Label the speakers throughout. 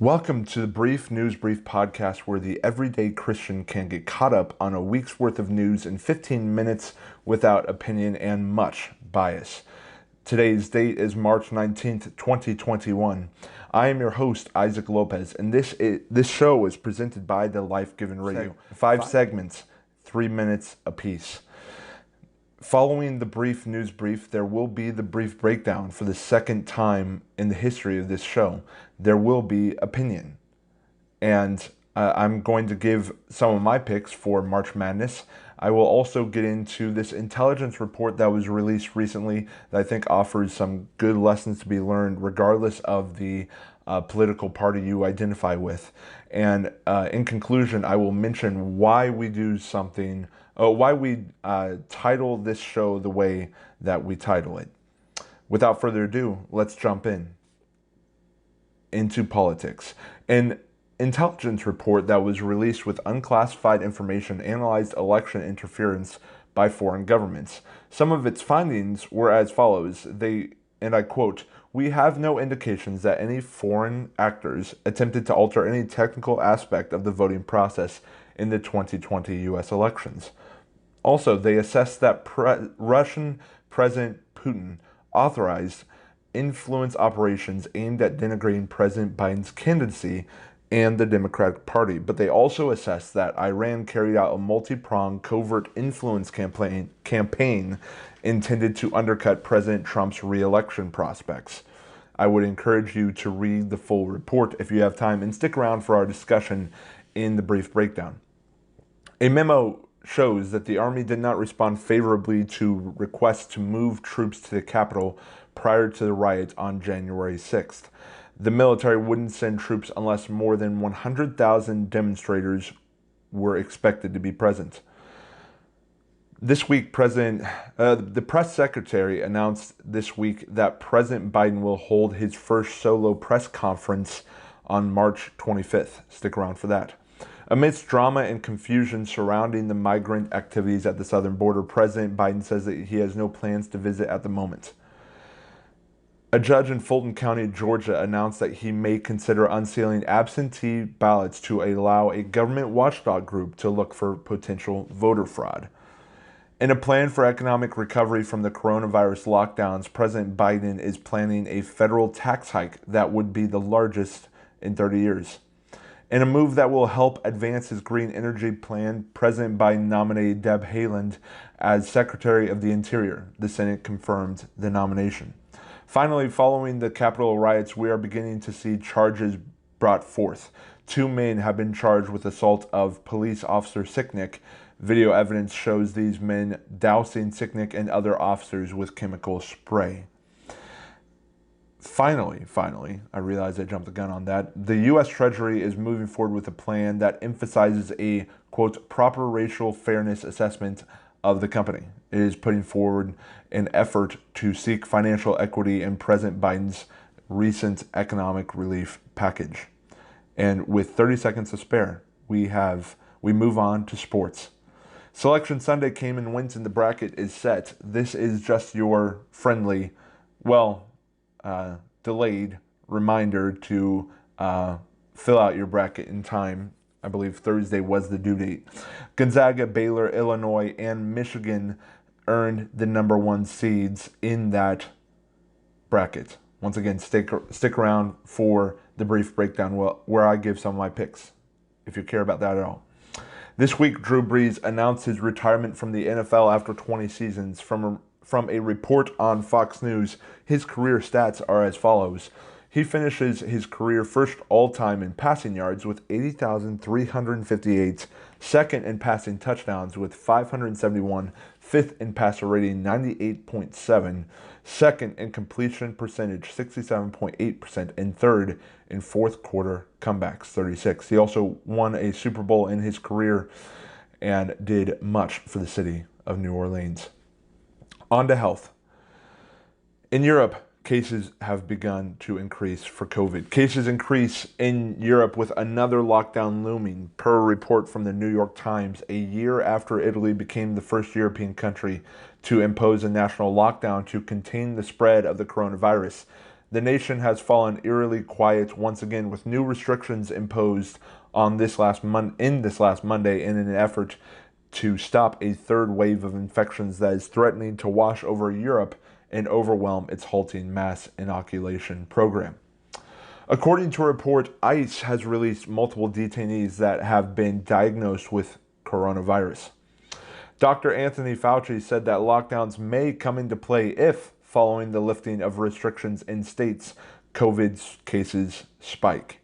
Speaker 1: Welcome to the Newsbrief podcast, where the everyday Christian can get caught up on a week's worth of news in 15 minutes without opinion and much bias. Today's date is March 19th, 2021. I am your host, Isaac Lopez, and this show is presented by the Life Given Radio. Five segments, 3 minutes apiece. Following the news brief, there will be the brief breakdown for the second time in the history of this show. There will be opinion. And I'm going to give some of my picks for March Madness. I will also get into this intelligence report that was released recently that I think offers some good lessons to be learned regardless of the political party you identify with. And in conclusion, I will mention why we do something, why we title this show the way that we title it. Without further ado, let's jump into politics. An intelligence report that was released with unclassified information analyzed election interference by foreign governments. Some of its findings were as follows. And I quote, "We have no indications that any foreign actors attempted to alter any technical aspect of the voting process in the 2020 U.S. elections." Also, they assessed that Russian President Putin authorized influence operations aimed at denigrating President Biden's candidacy and the Democratic Party, but they also assessed that Iran carried out a multi-pronged covert influence campaign intended to undercut President Trump's re-election prospects. I would encourage you to read the full report if you have time and stick around for our discussion in the brief breakdown. A memo shows that the Army did not respond favorably to requests to move troops to the Capitol prior to the riots on January 6th. The military wouldn't send troops unless more than 100,000 demonstrators were expected to be present. This week, the press secretary announced this week that President Biden will hold his first solo press conference on March 25th. Stick around for that. Amidst drama and confusion surrounding the migrant activities at the southern border, President Biden says that he has no plans to visit at the moment. A judge in Fulton County, Georgia, announced that he may consider unsealing absentee ballots to allow a government watchdog group to look for potential voter fraud. In a plan for economic recovery from the coronavirus lockdowns, President Biden is planning a federal tax hike that would be the largest in 30 years. In a move that will help advance his green energy plan, President Biden nominated Deb Haaland as Secretary of the Interior. The Senate confirmed the nomination. Finally, following the Capitol riots, we are beginning to see charges brought forth. 2 men have been charged with assault of police officer Sicknick. Video evidence shows these men dousing Sicknick and other officers with chemical spray. Finally, I realize I jumped the gun on that. The U.S. Treasury is moving forward with a plan that emphasizes a, quote, proper racial fairness assessment of the company. It is putting forward an effort to seek financial equity in President Biden's recent economic relief package. And with 30 seconds to spare, we move on to sports. Selection Sunday came and went and the bracket is set. This is just your friendly, delayed reminder to fill out your bracket in time. I believe Thursday was the due date. Gonzaga, Baylor, Illinois, and Michigan earned the number 1 seeds in that bracket. Once again, stick around for the brief breakdown where I give some of my picks, if you care about that at all. This week, Drew Brees announced his retirement from the NFL after 20 seasons. From a report on Fox News, his career stats are as follows. He finishes his career first all-time in passing yards with 80,358, second in passing touchdowns with 571, fifth in passer rating 98.7, second in completion percentage 67.8%, and third in fourth quarter comebacks 36. He also won a Super Bowl in his career and did much for the city of New Orleans. On to health. In Europe, cases have begun to increase for COVID. Cases increase in Europe with another lockdown looming, per a report from the New York Times, a year after Italy became the first European country to impose a national lockdown to contain the spread of the coronavirus. The nation has fallen eerily quiet once again, with new restrictions imposed on this last Monday in an effort to stop a third wave of infections that is threatening to wash over Europe and overwhelm its halting mass inoculation program. According to a report, ICE has released multiple detainees that have been diagnosed with coronavirus. Dr. Anthony Fauci said that lockdowns may come into play if, following the lifting of restrictions in states, COVID cases spike.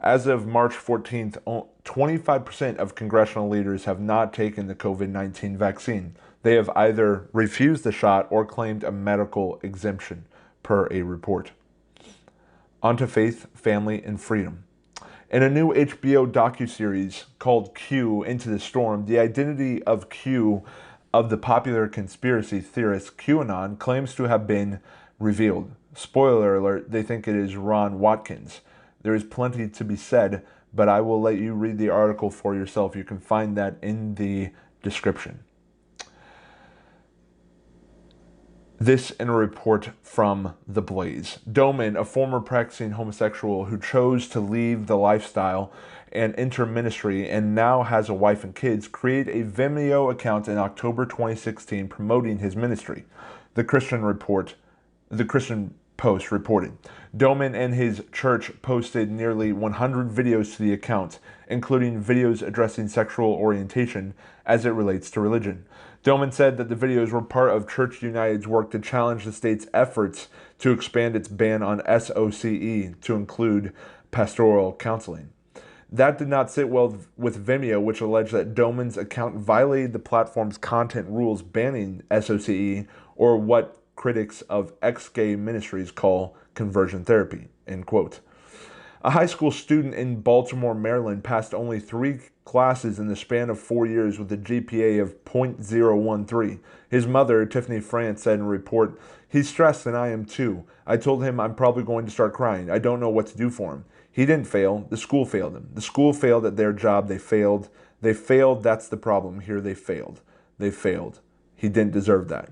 Speaker 1: As of March 14th, 25% of congressional leaders have not taken the COVID-19 vaccine. They have either refused the shot or claimed a medical exemption, per a report. On to faith, family, and freedom. In a new HBO docuseries called Q, Into the Storm, the identity of Q, of the popular conspiracy theorist QAnon, claims to have been revealed. Spoiler alert, they think it is Ron Watkins. There is plenty to be said, but I will let you read the article for yourself. You can find that in the description. This in a report from The Blaze. Doman, a former practicing homosexual who chose to leave the lifestyle and enter ministry and now has a wife and kids, created a Vimeo account in October 2016 promoting his ministry. The Christian Post reported. Doman and his church posted nearly 100 videos to the account, including videos addressing sexual orientation as it relates to religion. Doman said that the videos were part of Church United's work to challenge the state's efforts to expand its ban on SOCE to include pastoral counseling. That did not sit well with Vimeo, which alleged that Doman's account violated the platform's content rules banning SOCE, or what critics of ex-gay ministries call conversion therapy, end quote. A high school student in Baltimore, Maryland passed only 3 classes in the span of 4 years with a GPA of .013. His mother, Tiffany France, said in a report, "He's stressed and I am too. I told him I'm probably going to start crying. I don't know what to do for him. He didn't fail. The school failed him. The school failed at their job. They failed. They failed. That's the problem. Here they failed. They failed. He didn't deserve that."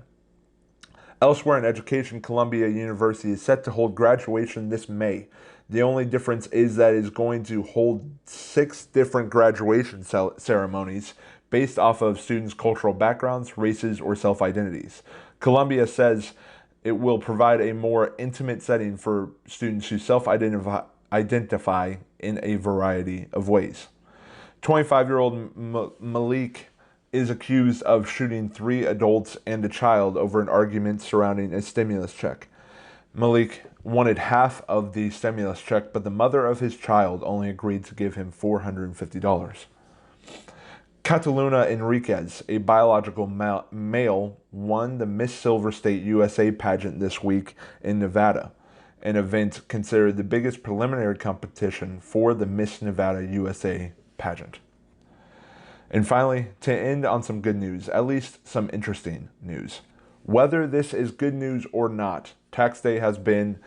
Speaker 1: Elsewhere in education, Columbia University is set to hold graduation this May. The only difference is that it is going to hold 6 different graduation ceremonies based off of students' cultural backgrounds, races, or self-identities. Columbia says it will provide a more intimate setting for students who self-identify in a variety of ways. 25-year-old Malik is accused of shooting 3 adults and a child over an argument surrounding a stimulus check. Malik wanted half of the stimulus check, but the mother of his child only agreed to give him $450. Catalina Enriquez, a biological male, won the Miss Silver State USA pageant this week in Nevada, an event considered the biggest preliminary competition for the Miss Nevada USA pageant. And finally, to end on some good news, at least some interesting news. Whether this is good news or not, tax day has been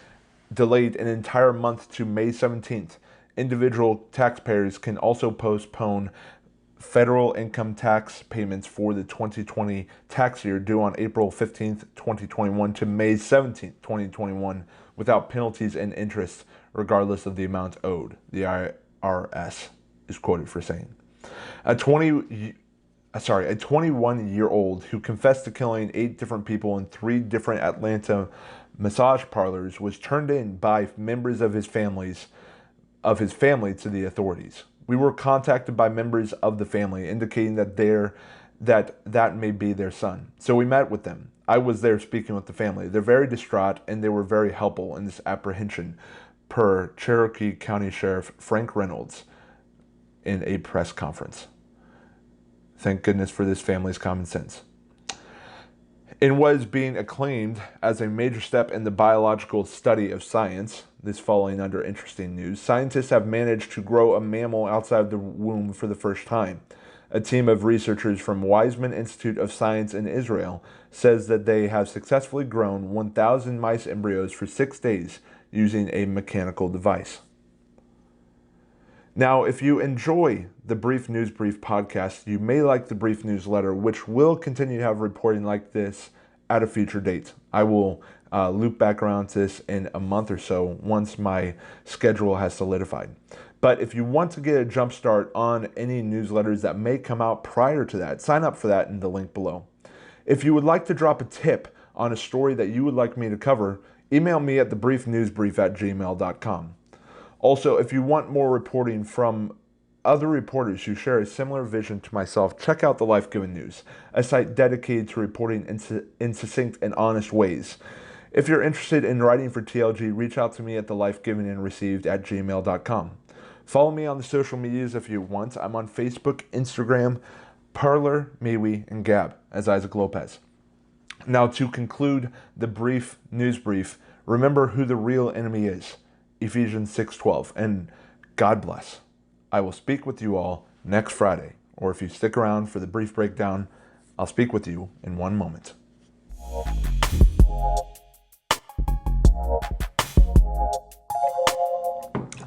Speaker 1: delayed an entire month to May 17th. Individual taxpayers can also postpone federal income tax payments for the 2020 tax year due on April 15th, 2021 to May 17th, 2021 without penalties and interest regardless of the amount owed, the IRS is quoted for saying. A 21-year-old who confessed to killing 8 different people in 3 different Atlanta massage parlors was turned in by members of his family to the authorities. We were contacted by members of the family indicating that that may be their son. So we met with them. I was there speaking with the family. They're very distraught and they were very helpful in this apprehension, per Cherokee County Sheriff Frank Reynolds in a press conference. Thank goodness for this family's common sense. In what is being acclaimed as a major step in the biological study of science, this falling under interesting news, scientists have managed to grow a mammal outside the womb for the first time. A team of researchers from Weizmann Institute of Science in Israel says that they have successfully grown 1,000 mice embryos for 6 days using a mechanical device. Now, if you enjoy the Brief Newsbrief podcast, you may like the Brief newsletter, which will continue to have reporting like this at a future date. I will loop back around to this in a month or so once my schedule has solidified. But if you want to get a jump start on any newsletters that may come out prior to that, sign up for that in the link below. If you would like to drop a tip on a story that you would like me to cover, email me at thebriefnewsbrief@gmail.com. Also, if you want more reporting from other reporters who share a similar vision to myself, check out the Life Given News, a site dedicated to reporting in succinct and honest ways. If you're interested in writing for TLG, reach out to me at thelifegivenandreceived@gmail.com. Follow me on the social medias if you want. I'm on Facebook, Instagram, Parler, MeWe, and Gab as Isaac Lopez. Now, to conclude the brief news brief, remember who the real enemy is, Ephesians 6:12, and God bless. I will speak with you all next Friday, or if you stick around for the brief breakdown, I'll speak with you in one moment.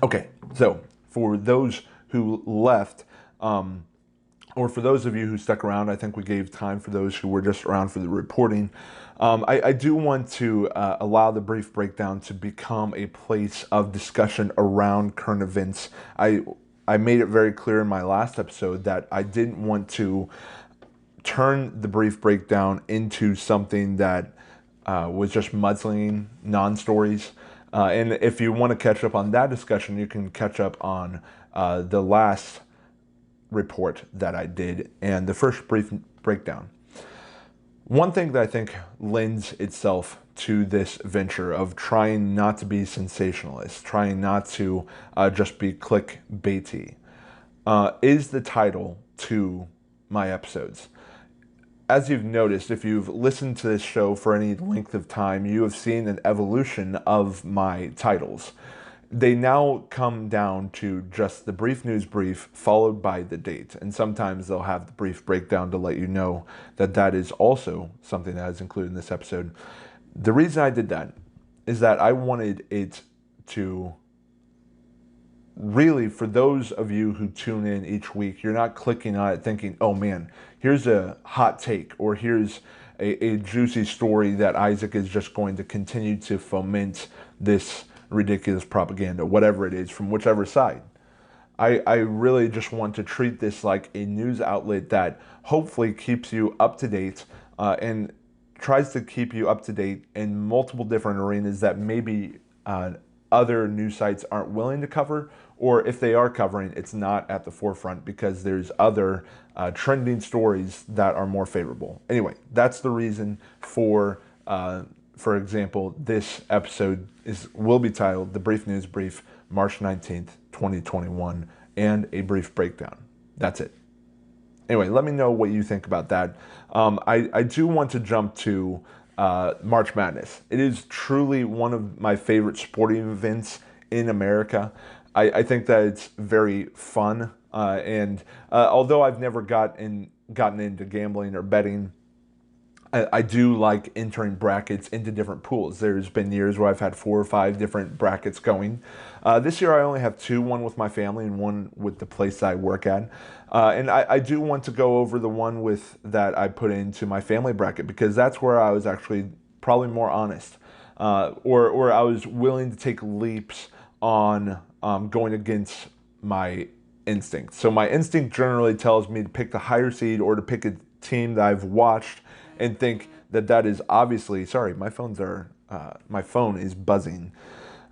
Speaker 1: Okay, so for those who left, or for those of you who stuck around, I think we gave time for those who were just around for the reporting. I do want to allow the brief breakdown to become a place of discussion around current events. I made it very clear in my last episode that I didn't want to turn the brief breakdown into something that was just mudslinging non-stories. And if you want to catch up on that discussion, you can catch up on the last report that I did and the first brief breakdown. One thing that I think lends itself to this venture of trying not to be sensationalist, trying not to just be clickbaity, is the title to my episodes. As you've noticed, if you've listened to this show for any length of time, you have seen an evolution of my titles. They now come down to just the brief news brief followed by the date. And sometimes they'll have the brief breakdown to let you know that that is also something that is included in this episode. The reason I did that is that I wanted it to really, for those of you who tune in each week, you're not clicking on it thinking, oh man, here's a hot take, or here's a juicy story that Isaac is just going to continue to foment this ridiculous propaganda, whatever it is, from whichever side. I really just want to treat this like a news outlet that hopefully keeps you up to date and tries to keep you up to date in multiple different arenas that maybe other news sites aren't willing to cover, or if they are covering, it's not at the forefront because there's other trending stories that are more favorable. Anyway, that's the reason for example, this episode will be titled The Brief News Brief, March 19th, 2021, and a brief breakdown. That's it. Anyway, let me know what you think about that. I do want to jump to March Madness. It is truly one of my favorite sporting events in America. I think that it's very fun, and although I've never gotten into gambling or betting, I do like entering brackets into different pools. There's been years where I've had 4 or 5 different brackets going. This year I only have 2, one with my family and one with the place that I work at. And I do want to go over the one that I put into my family bracket because that's where I was actually probably more honest. Or I was willing to take leaps on going against my instinct. So my instinct generally tells me to pick the higher seed or to pick a team that I've watched and think that is obviously, sorry, my phone is buzzing.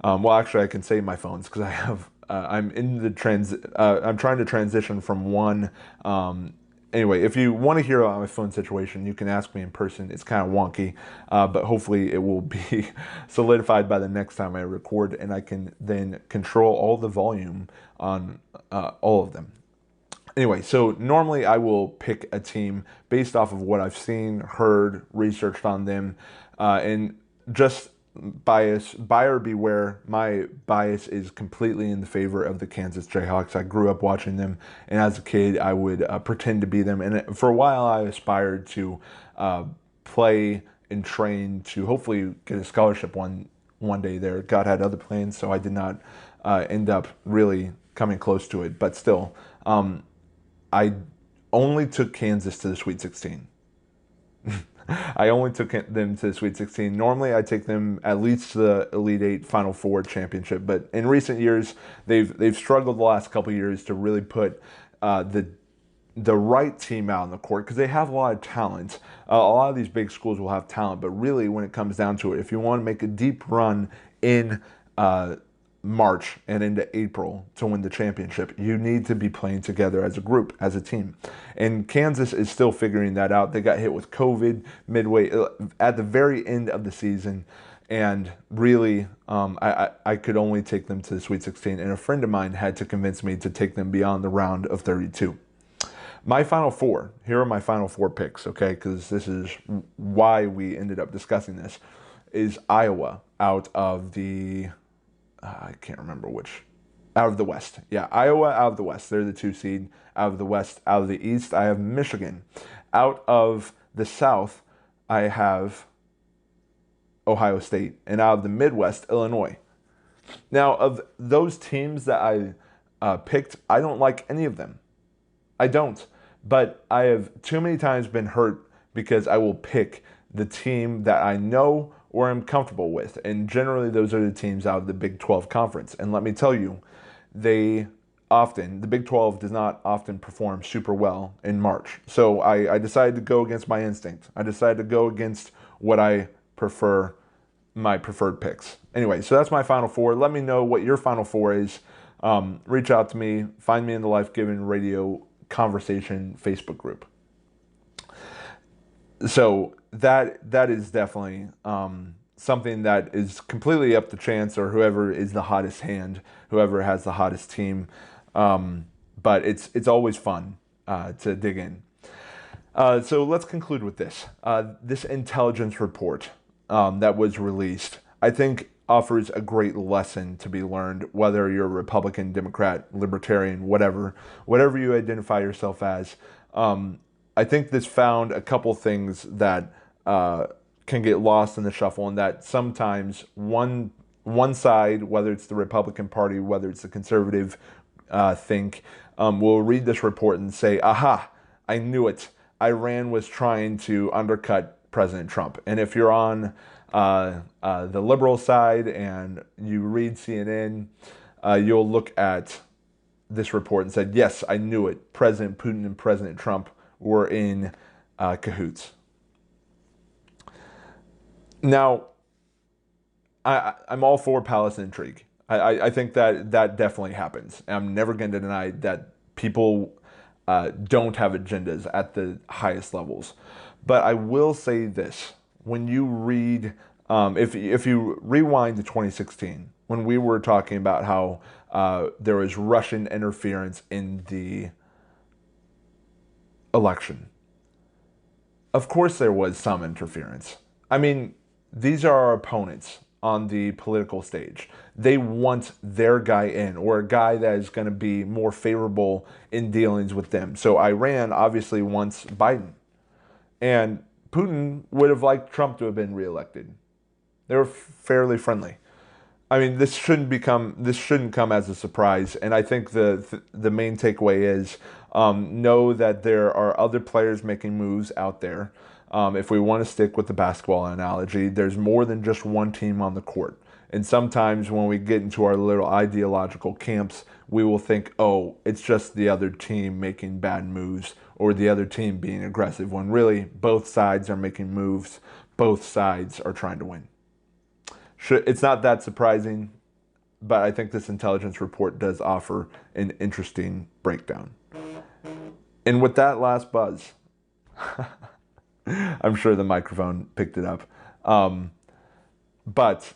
Speaker 1: Well, actually I can say my phones because I have, I'm trying to transition from one. Anyway, if you want to hear about my phone situation, you can ask me in person. It's kind of wonky, but hopefully it will be solidified by the next time I record, and I can then control all the volume on all of them. Anyway, so normally I will pick a team based off of what I've seen, heard, researched on them, and just buyer beware, my bias is completely in the favor of the Kansas Jayhawks. I grew up watching them, and as a kid I would pretend to be them, and for a while I aspired to play and train to hopefully get a scholarship one day there. God had other plans, so I did not end up really coming close to it, but still, I only took Kansas to the Sweet 16. I only took them to the Sweet 16. Normally, I take them at least to the Elite Eight, Final Four championship. But in recent years, they've struggled the last couple of years to really put the right team out on the court because they have a lot of talent. A lot of these big schools will have talent, but really, when it comes down to it, if you want to make a deep run in March and into April to win the championship, you need to be playing together as a group, as a team. And Kansas is still figuring that out. They got hit with COVID midway at the very end of the season. And really, I could only take them to the Sweet 16. And a friend of mine had to convince me to take them beyond the round of 32. My Final Four, here are my Final Four picks, okay? Because this is why we ended up discussing this, is Iowa out of the... I can't remember which. Out of the West. Yeah, Iowa out of the West. They're the 2 seed. Out of the West. Out of the East, I have Michigan. Out of the South, I have Ohio State. And out of the Midwest, Illinois. Now, of those teams that I picked, I don't like any of them. I don't. But I have too many times been hurt because I will pick the team that I know or I'm comfortable with. And generally, those are the teams out of the Big 12 conference. And let me tell you, the Big 12 does not often perform super well in March. So I decided to go against my instinct. I decided to go against what I prefer, my preferred picks. Anyway, so that's my Final Four. Let me know what your Final Four is. Reach out to me. Find me in the Life Given Radio Conversation Facebook group. So that is definitely something that is completely up to chance or whoever is the hottest hand, whoever has the hottest team. But it's always fun to dig in. So let's conclude with this. This intelligence report that was released, I think offers a great lesson to be learned, whether you're Republican, Democrat, Libertarian, whatever you identify yourself as. I think this found a couple things that can get lost in the shuffle, and that sometimes one side, whether it's the Republican Party, whether it's the conservative will read this report and say, aha, I knew it. Iran was trying to undercut President Trump. And if you're on the liberal side and you read CNN, you'll look at this report and said, yes, I knew it. President Putin and President Trump were in cahoots. Now, I'm all for palace intrigue. I think that definitely happens. I'm never going to deny that people don't have agendas at the highest levels. But I will say this. When you read, if you rewind to 2016, when we were talking about how there was Russian interference in the election, of course there was some interference. I mean, these are our opponents on the political stage. They want their guy in, or a guy that is going to be more favorable in dealings with them. So Iran obviously wants Biden. And Putin would have liked Trump to have been reelected. They were fairly friendly. I mean, this shouldn't come as a surprise. And I think the main takeaway is know that there are other players making moves out there. If we want to stick with the basketball analogy, there's more than just one team on the court. And sometimes when we get into our little ideological camps, we will think, oh, it's just the other team making bad moves or the other team being aggressive, when really both sides are making moves, both sides are trying to win. It's not that surprising, but I think this intelligence report does offer an interesting breakdown. And with that last buzz, I'm sure the microphone picked it up. But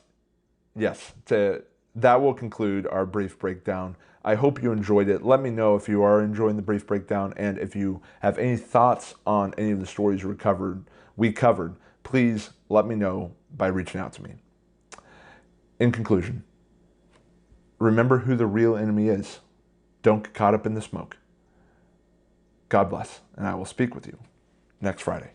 Speaker 1: yes, that will conclude our brief breakdown. I hope you enjoyed it. Let me know if you are enjoying the brief breakdown, and if you have any thoughts on any of the stories we covered, please let me know by reaching out to me. In conclusion, remember who the real enemy is. Don't get caught up in the smoke. God bless, and I will speak with you next Friday.